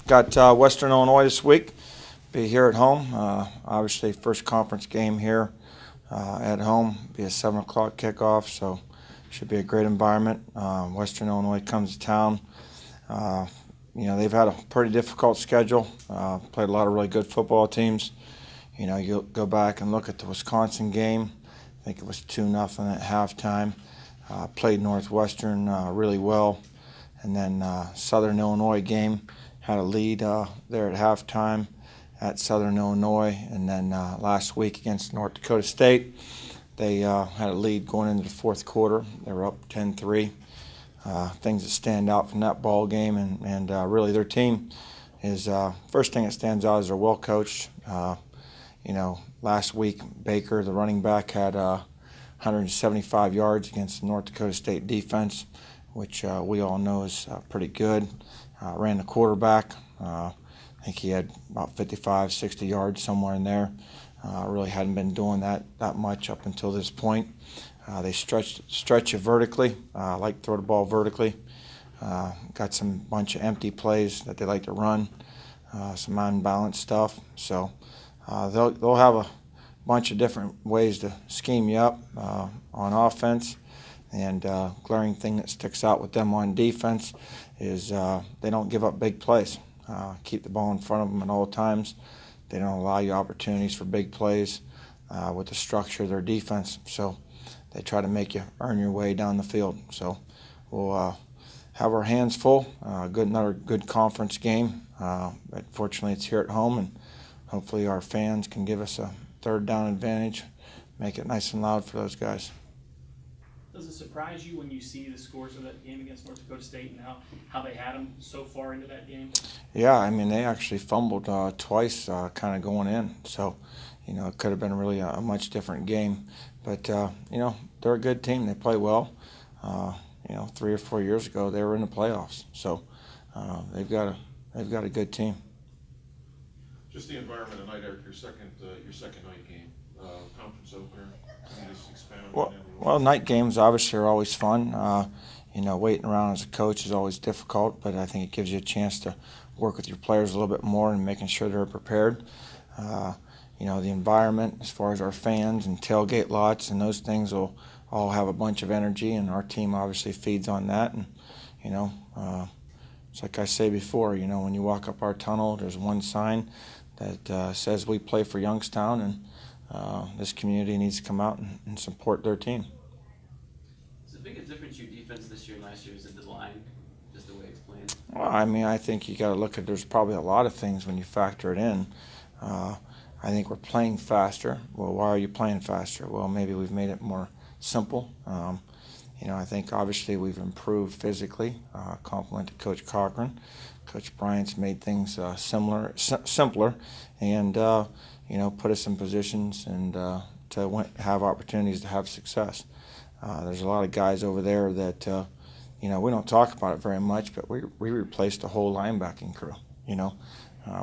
Got Western Illinois this week. Be here at home. Obviously, first conference game here at home. Be a 7 o'clock kickoff, so should be a great environment. Western Illinois comes to town. They've had a pretty difficult schedule. Played a lot of really good football teams. You go back and look at the Wisconsin game. I think it was 2-0 at halftime. Played Northwestern really well. And then Southern Illinois game, had a lead there at halftime at Southern Illinois. And then last week against North Dakota State, they had a lead going into the fourth quarter. They were up 10-3. Things that stand out from that ball game, and really their team is first thing that stands out is they're well coached. Last week Baker, the running back, had 175 yards against the North Dakota State defense, which we all know is pretty good. Ran the quarterback. I think he had about 55, 60 yards, somewhere in there. Really hadn't been doing that much up until this point. They stretch you vertically, like to throw the ball vertically. Got some bunch of empty plays that they like to run, some unbalanced stuff. So they'll have a bunch of different ways to scheme you up on offense. And glaring thing that sticks out with them on defense is they don't give up big plays. Keep the ball in front of them at all times. They don't allow you opportunities for big plays with the structure of their defense. So they try to make you earn your way down the field. So we'll have our hands full. Another good conference game. But fortunately, it's here at home, and hopefully our fans can give us a third down advantage, make it nice and loud for those guys. Does it surprise you when you see the scores of that game against North Dakota State and how they had them so far into that game? Yeah, I mean, they actually fumbled twice kind of going in. So, it could have been really a much different game. But, they're a good team. They play well. 3 or 4 years ago, they were in the playoffs. So they've got a good team. Just the environment tonight, Eric, your second night game, conference opener. Can you just expound on that? Well, night games obviously are always fun. Waiting around as a coach is always difficult, but I think it gives you a chance to work with your players a little bit more and making sure they're prepared. The environment, as far as our fans and tailgate lots and those things, will all have a bunch of energy, and our team obviously feeds on that. And it's like I say before, when you walk up our tunnel, there's one sign that says we play for Youngstown, and this community needs to come out and support their team. Is the biggest difference your defense this year and last year is in the line, just the way it's playing? Well, I mean, I think you got to look at. There's probably a lot of things when you factor it in. I think we're playing faster. Well, why are you playing faster? Well, maybe we've made it more simple. I think obviously we've improved physically. Compliment to Coach Cochran. Coach Bryant's made things simpler, and put us in positions and to have opportunities to have success. There's a lot of guys over there that we don't talk about it very much, but we replaced the whole linebacking crew.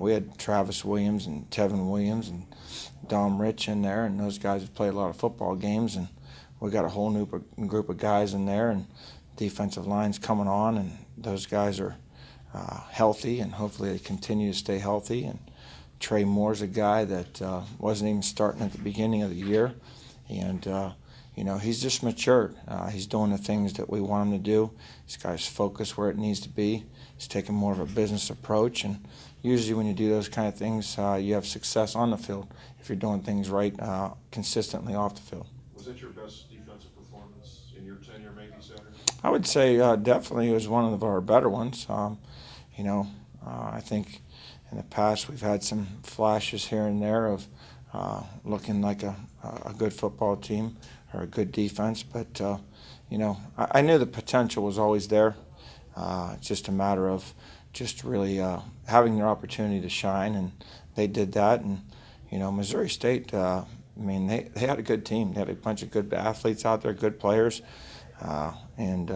We had Travis Williams and Tevin Williams and Dom Rich in there, and those guys have played a lot of football games, and we got a whole new group of guys in there, and defensive line's coming on, and those guys are healthy, and hopefully they continue to stay healthy. And Trey Moore's a guy that wasn't even starting at the beginning of the year, and he's just matured. He's doing the things that we want him to do. This guy's focused where it needs to be. He's taking more of a business approach, and usually when you do those kind of things, you have success on the field if you're doing things right consistently off the field. Was that your best defensive performance in your tenure, maybe, Saturday? I would say definitely it was one of our better ones. I think in the past we've had some flashes here and there of looking like a good football team or a good defense, but I knew the potential was always there. It's just a matter of just really having their opportunity to shine, and they did that. And Missouri State, they had a good team. They had a bunch of good athletes out there, good players, and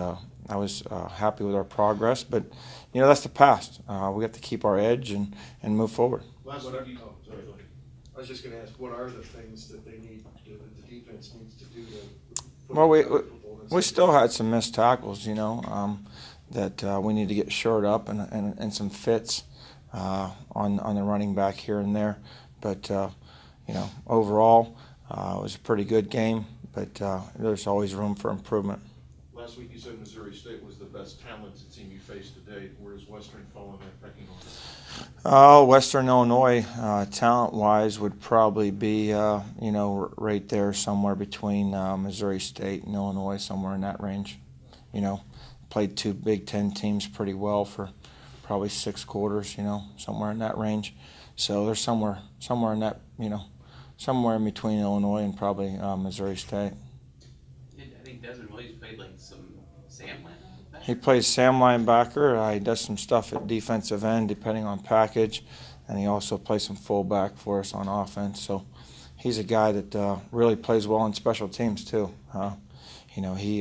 I was happy with our progress. But that's the past. We have to keep our edge and move forward. I was just going to ask, what are the things that they need, that the defense needs to do to? Well, we still had some missed tackles, that we need to get shored up, and some fits on the running back here and there. But overall, it was a pretty good game. But there's always room for improvement. Last week you said Missouri State was the best talented team you faced to date. Where does Western fall in that pecking order? Western Illinois, talent-wise, would probably be, right there somewhere between Missouri State and Illinois, somewhere in that range. Played two Big Ten teams pretty well for probably 6 quarters, somewhere in that range. So they're somewhere in that, somewhere in between Illinois and probably Missouri State. I think Desmond Williams played like some Sam linebacker. He plays Sam linebacker. He does some stuff at defensive end, depending on package, and he also plays some fullback for us on offense. So he's a guy that really plays well on special teams too. He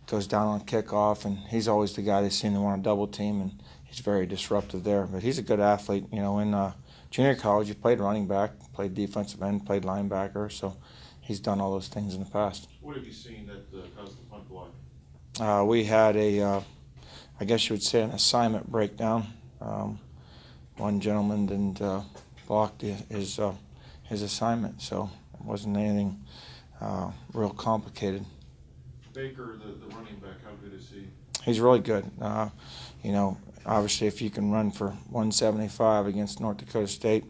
goes down on kickoff, and he's always the guy they seem to want to double team, and he's very disruptive there. But he's a good athlete. In junior college, he played running back, played defensive end, played linebacker. So he's done all those things in the past. What have you seen that caused the punt block? We had I guess you would say, an assignment breakdown. One gentleman didn't block his assignment, so it wasn't anything real complicated. Baker, the running back, how good is he? He's really good. Obviously, if you can run for 175 against North Dakota State,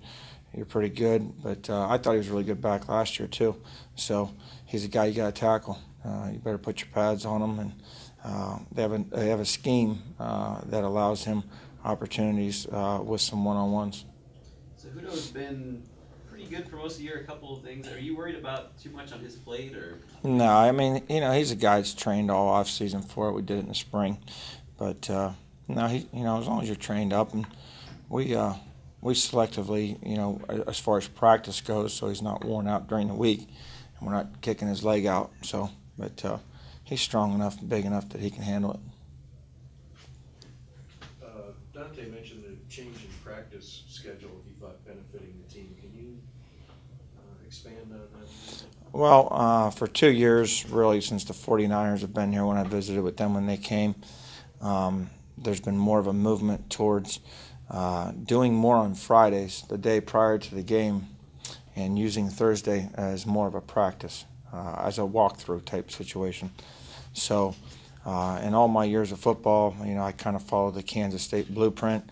you're pretty good. But I thought he was really good back last year too. So he's a guy you got to tackle. You better put your pads on him, and they have a scheme that allows him opportunities with some one-on-ones. So Hudo's been pretty good for most of the year. A couple of things. Are you worried about too much on his plate, or? No, I mean, he's a guy that's trained all off season for it. We did it in the spring, but no, as long as you're trained up, and we selectively, as far as practice goes, so he's not worn out during the week, and we're not kicking his leg out. So, but he's strong enough, and big enough that he can handle it. Dante mentioned the change in practice schedule he thought benefiting the team. Can you expand on that? Well, for 2 years, really, since the 49ers have been here, when I visited with them when they came, there's been more of a movement towards doing more on Fridays, the day prior to the game, and using Thursday as more of a practice, as a walkthrough type situation. So in all my years of football, I kind of followed the Kansas State blueprint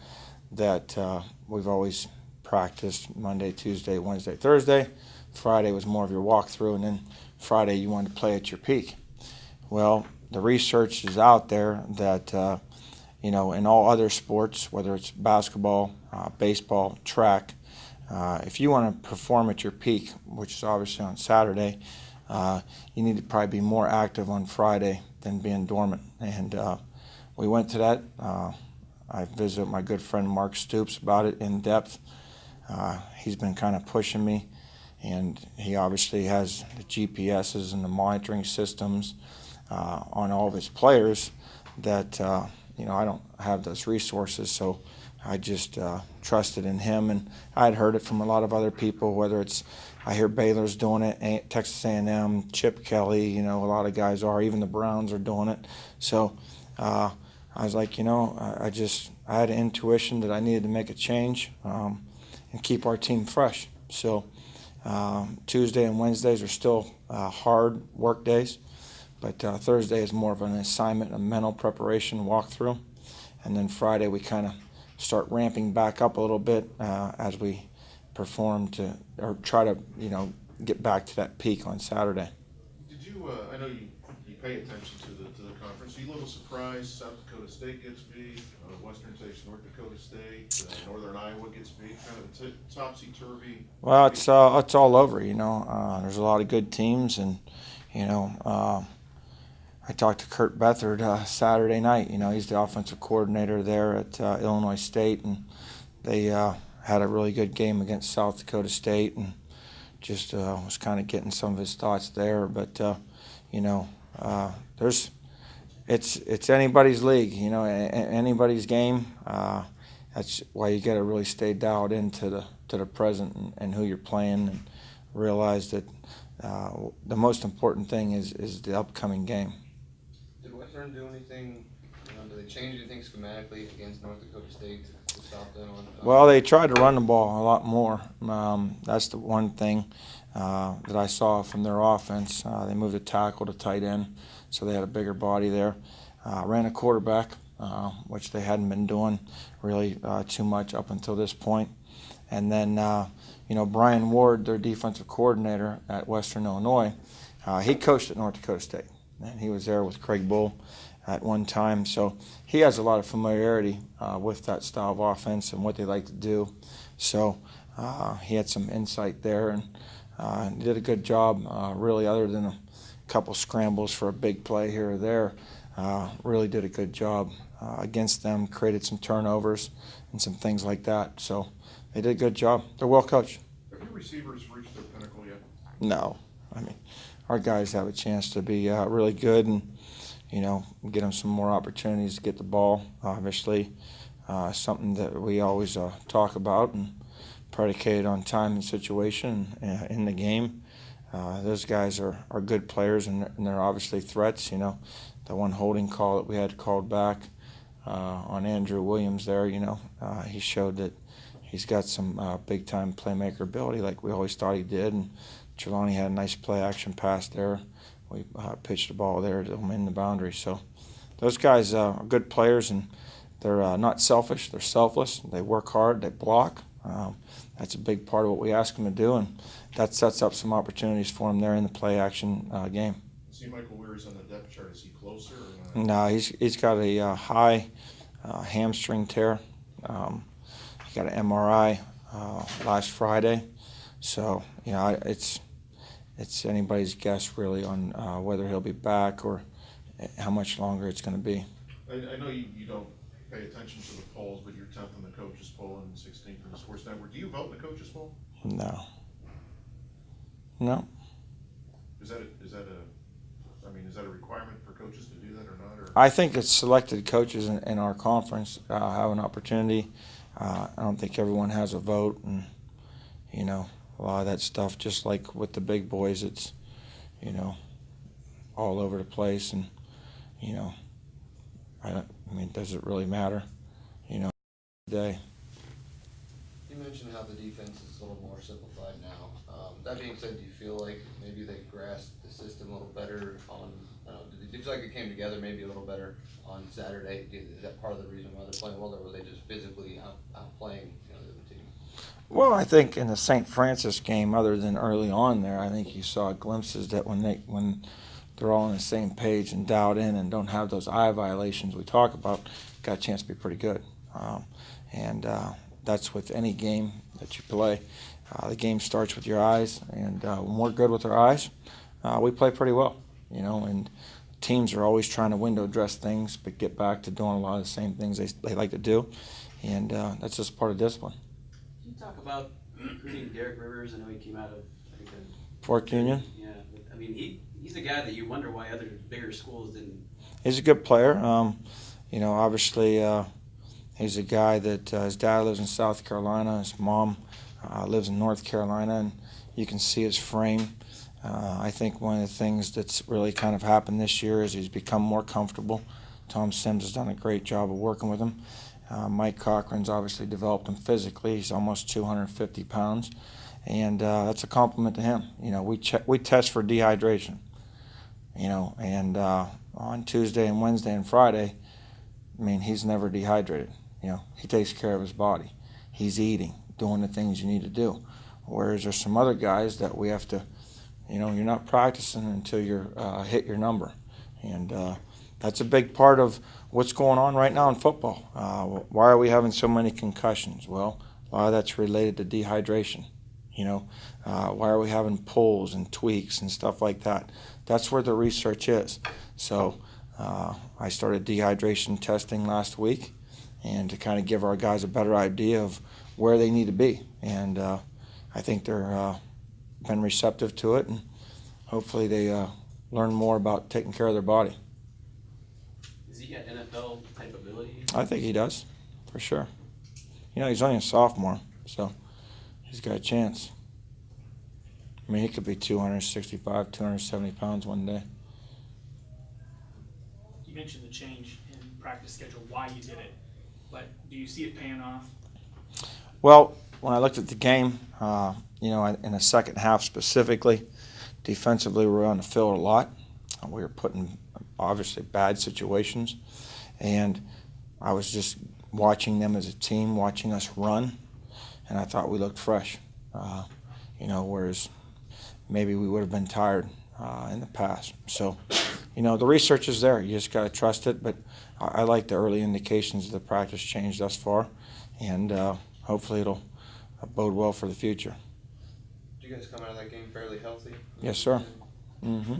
that we've always practiced Monday, Tuesday, Wednesday, Thursday. Friday was more of your walkthrough, and then Friday you wanted to play at your peak. Well, the research is out there that in all other sports, whether it's basketball, baseball, track, if you want to perform at your peak, which is obviously on Saturday, you need to probably be more active on Friday than being dormant. And we went to that. I visited my good friend Mark Stoops about it in depth. He's been kind of pushing me, and he obviously has the GPSs and the monitoring systems on all of his players that I don't have those resources, so I just trusted in him. And I had heard it from a lot of other people, whether it's, I hear Baylor's doing it, Texas A&M, Chip Kelly, a lot of guys are, even the Browns are doing it. So I was like, I had an intuition that I needed to make a change and keep our team fresh. So Tuesday and Wednesdays are still hard work days, but Thursday is more of an assignment, a mental preparation walkthrough, and then Friday we kind of start ramping back up a little bit as we perform or try to get back to that peak on Saturday. Did you? I know you pay attention to the conference. Are you a little surprised South Dakota State gets beat, Western takes North Dakota State, Northern Iowa gets beat? Kind of a topsy-turvy. Well, it's all over. There's a lot of good teams, and I talked to Kurt Beathard Saturday night. He's the offensive coordinator there at Illinois State, and they had a really good game against South Dakota State, and just was kind of getting some of his thoughts there. But it's anybody's league, anybody's game. That's why you got to really stay dialed into the present and who you're playing, and realize that the most important thing is the upcoming game. Did Western do anything? Do they change anything schematically against North Dakota State to stop them on? Well, they tried to run the ball a lot more. That's the one thing that I saw from their offense. They moved the tackle to tight end, so they had a bigger body there. Ran a quarterback, which they hadn't been doing really too much up until this point. And then, Brian Ward, their defensive coordinator at Western Illinois, he coached at North Dakota State, and he was there with Craig Bull at one time. So he has a lot of familiarity with that style of offense and what they like to do. So he had some insight there, and did a good job, really, other than a couple scrambles for a big play here or there. Really did a good job against them, created some turnovers and some things like that. So they did a good job. They're well coached. Have your receivers reached their pinnacle yet? No. I mean, our guys have a chance to be really good and, get them some more opportunities to get the ball. Obviously, something that we always talk about and predicated on time and situation in the game. Those guys are good players, and they're obviously threats. The one holding call that we had called back on Andrew Williams there, he showed that he's got some big-time playmaker ability like we always thought he did. And Trelawney had a nice play-action pass there. We pitched the ball there to him in the boundary. So those guys are good players, and they're not selfish. They're selfless. They work hard. They block. That's a big part of what we ask them to do, and that sets up some opportunities for them there in the play-action game. See Michael Weary's on the depth chart. Is he closer or not? No, he's got a high hamstring tear. He got an MRI last Friday, so it's anybody's guess really on whether he'll be back or how much longer it's going to be. I know you don't pay attention to the polls, but you're 10th in the coaches poll and 16th in the sports network. Do you vote in the coaches poll? No. Is that a requirement for coaches to do that or not? Or? I think it's selected coaches in our conference have an opportunity. I don't think everyone has a vote, and a lot of that stuff, just like with the big boys, it's all over the place, and does it really matter? Today. You mentioned how the defense is a little more simplified now. That being said, do you feel like maybe they grasped the system a little better on, did you feel like it came together maybe a little better on Saturday? Is that part of the reason why they're playing well, or were they just physically outplaying the other team? Well, I think in the St. Francis game, other than early on there, I think you saw glimpses that when they're all on the same page and dialed in and don't have those eye violations we talk about, got a chance to be pretty good. That's with any game that you play. The game starts with your eyes, and when we're good with our eyes, we play pretty well, and teams are always trying to window dress things but get back to doing a lot of the same things they like to do, and that's just part of discipline. Can you talk about recruiting Derek Rivers? I know he came out of, I think, Fork Union? Yeah, but, he's a guy that you wonder why other bigger schools didn't. He's a good player. Obviously, he's a guy that his dad lives in South Carolina. His mom lives in North Carolina, and you can see his frame. I think one of the things that's really kind of happened this year is he's become more comfortable. Tom Sims has done a great job of working with him. Mike Cochran's obviously developed him physically. He's almost 250 pounds, and that's a compliment to him. We test for dehydration, and on Tuesday and Wednesday and Friday, he's never dehydrated. He takes care of his body. He's eating, doing the things you need to do. Whereas there's some other guys that we have to, you're not practicing until you're hit your number. And that's a big part of what's going on right now in football. Why are we having so many concussions? Well, a lot of that's related to dehydration. Why are we having pulls and tweaks and stuff like that? That's where the research is. So I started dehydration testing last week, and to kind of give our guys a better idea of where they need to be. And I think they're been receptive to it, and hopefully they learn more about taking care of their body. Has he got NFL type ability? I think he does, for sure. He's only a sophomore, so he's got a chance. He could be 265, 270 pounds one day. You mentioned the change in practice schedule, why you did it. but do you see it paying off? Well, when I looked at the game, in the second half specifically, defensively we were on the field a lot. We were put in obviously bad situations, and I was just watching them as a team, watching us run, and I thought we looked fresh. Whereas maybe we would have been tired in the past. So, the research is there. You just got to trust it. But I like the early indications of the practice change thus far, and hopefully it'll bode well for the future. Did you guys come out of that game fairly healthy? Yes, sir. Mm-hmm.